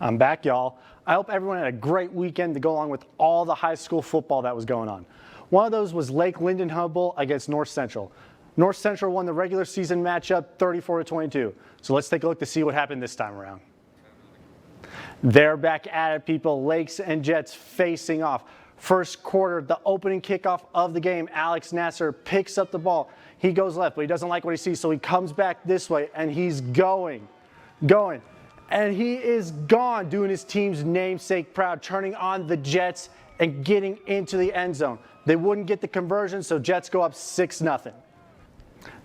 I'm back, y'all. I hope everyone had a great weekend to go along with all the high school football that was going on. One of those was Lake Linden Humboldt against North Central. North Central won the regular season matchup 34-22. So let's take a look to see what happened this time around. They're back at it, people. Lakes and Jets facing off. First quarter, the opening kickoff of the game, Alex Nasser picks up the ball. He goes left, but he doesn't like what he sees, so he comes back this way, and he's going. And he is gone, doing his team's namesake proud, turning on the Jets and getting into the end zone. They wouldn't get the conversion, so Jets go up 6-0.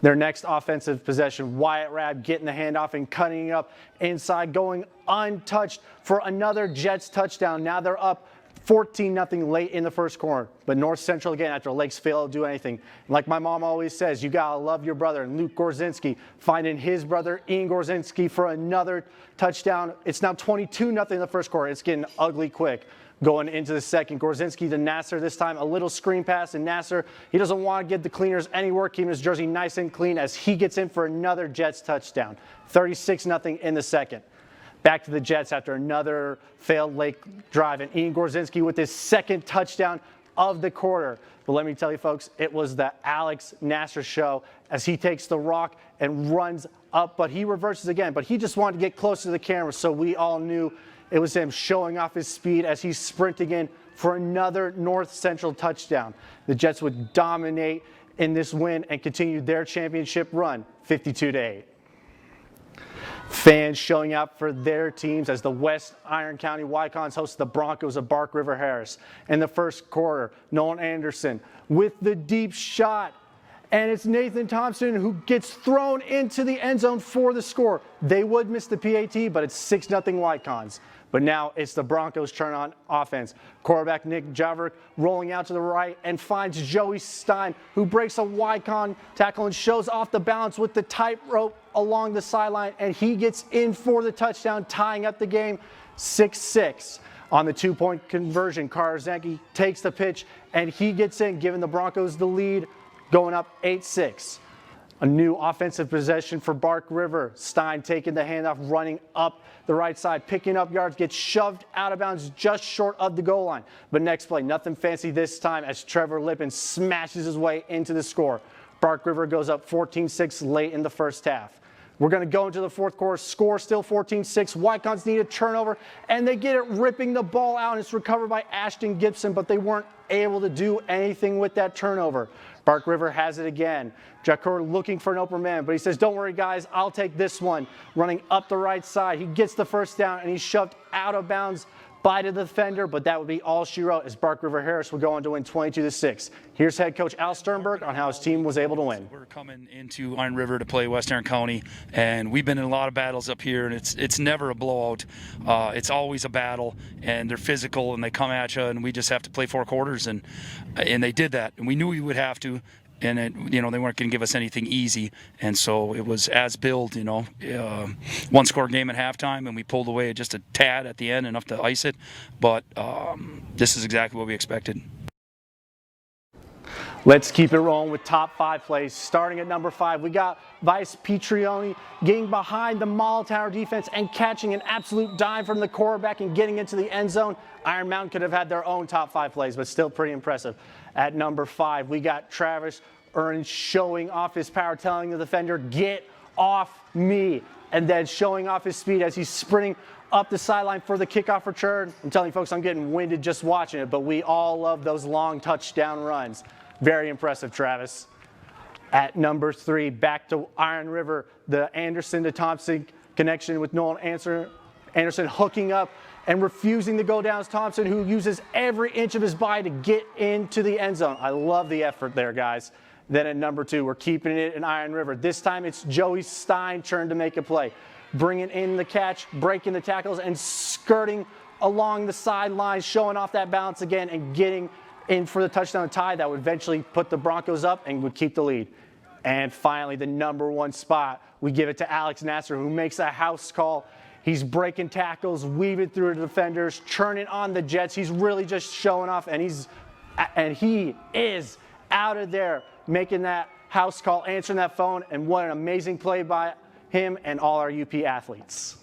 Their next offensive possession, Wyatt Rabb getting the handoff and cutting it up inside, going untouched for another Jets touchdown. Now they're up 14-0 late in the first quarter. But North Central, again, after Lakes fail to do anything. Like my mom always says, you got to love your brother. And Luke Gorzinski finding his brother, Ian Gorzinski, for another touchdown. It's now 22-0 in the first quarter. It's getting ugly quick. Going into the second, Gorzinski to Nasser this time, a little screen pass, and Nasser, he doesn't want to give the cleaners any work, keeping his jersey nice and clean as he gets in for another Jets touchdown. 36-0 in the second. Back to the Jets after another failed Lake drive, and Ian Gorzinski with his second touchdown of the quarter. But let me tell you, folks, it was the Alex Nasser show as he takes the rock and runs up, but he reverses again. But he just wanted to get closer to the camera, so we all knew it was him showing off his speed as he's sprinting in for another North Central touchdown. The Jets would dominate in this win and continue their championship run, 52-8. Fans showing up for their teams as the West Iron County WYKONS host the Broncos of Bark River Harris. In the first quarter, Nolan Anderson with the deep shot. And it's Nathan Thompson who gets thrown into the end zone for the score. They would miss the PAT, but it's 6-0 WYKONS. But now it's the Broncos' turn on offense. Quarterback Nick Javerick rolling out to the right and finds Joey Stein, who breaks a WYKON tackle and shows off the balance with the tightrope along the sideline, and he gets in for the touchdown, tying up the game 6-6. On the two-point conversion, Karzanki takes the pitch, and he gets in, giving the Broncos the lead, going up 8-6. A new offensive possession for Bark River. Stein taking the handoff, running up the right side, picking up yards, gets shoved out of bounds just short of the goal line. But next play, nothing fancy this time as Trevor Lippin smashes his way into the score. Bark River goes up 14-6 late in the first half. We're going to go into the fourth quarter. Score still 14-6. WYKONS need a turnover, and they get it ripping the ball out, and it's recovered by Ashton Gibson, but they weren't able to do anything with that turnover. Bark River has it again. Jakur looking for an open man, but he says, don't worry, guys, I'll take this one. Running up the right side, he gets the first down, and he's shoved out of bounds by the defender, but that would be all she wrote as Bark River Harris would go on to win 22-6. Here's head coach Al Sternberg on how his team was able to win. We're coming into Iron River to play West Iron County, and we've been in a lot of battles up here, and it's never a blowout. It's always a battle, and they're physical, and they come at you, and we just have to play 4 quarters, and they did that, and we knew we would have to. And they weren't going to give us anything easy, and so it was as billed, 1-score game at halftime, and we pulled away just a tad at the end, enough to ice it. But this is exactly what we expected. Let's keep it rolling with top 5 plays. Starting at number 5, we got Vice Pietrantoni getting behind the Mall Tower defense and catching an absolute dime from the quarterback and getting into the end zone. Iron Mountain could have had their own top 5 plays, but still pretty impressive. At number 5, we got Travis Earns showing off his power, telling the defender, get off me, and then showing off his speed as he's sprinting up the sideline for the kickoff return. I'm telling you, folks, I'm getting winded just watching it, but we all love those long touchdown runs. Very impressive, Travis. At number 3, back to Iron River, the Anderson to Thompson connection with Nolan Anderson hooking up and refusing to go down as Thompson, who uses every inch of his body to get into the end zone. I love the effort there, guys. Then at number 2, we're keeping it in Iron River. This time it's Joey Stein turn to make a play. Bringing in the catch, breaking the tackles, and skirting along the sidelines, showing off that balance again and getting in for the touchdown tie that would eventually put the Broncos up and would keep the lead. And finally, the number 1 spot, we give it to Alex Nasser, who makes a house call. He's breaking tackles, weaving through the defenders, churning on the Jets. He's really just showing off, and he is out of there, making that house call, answering that phone, and what an amazing play by him and all our UP athletes.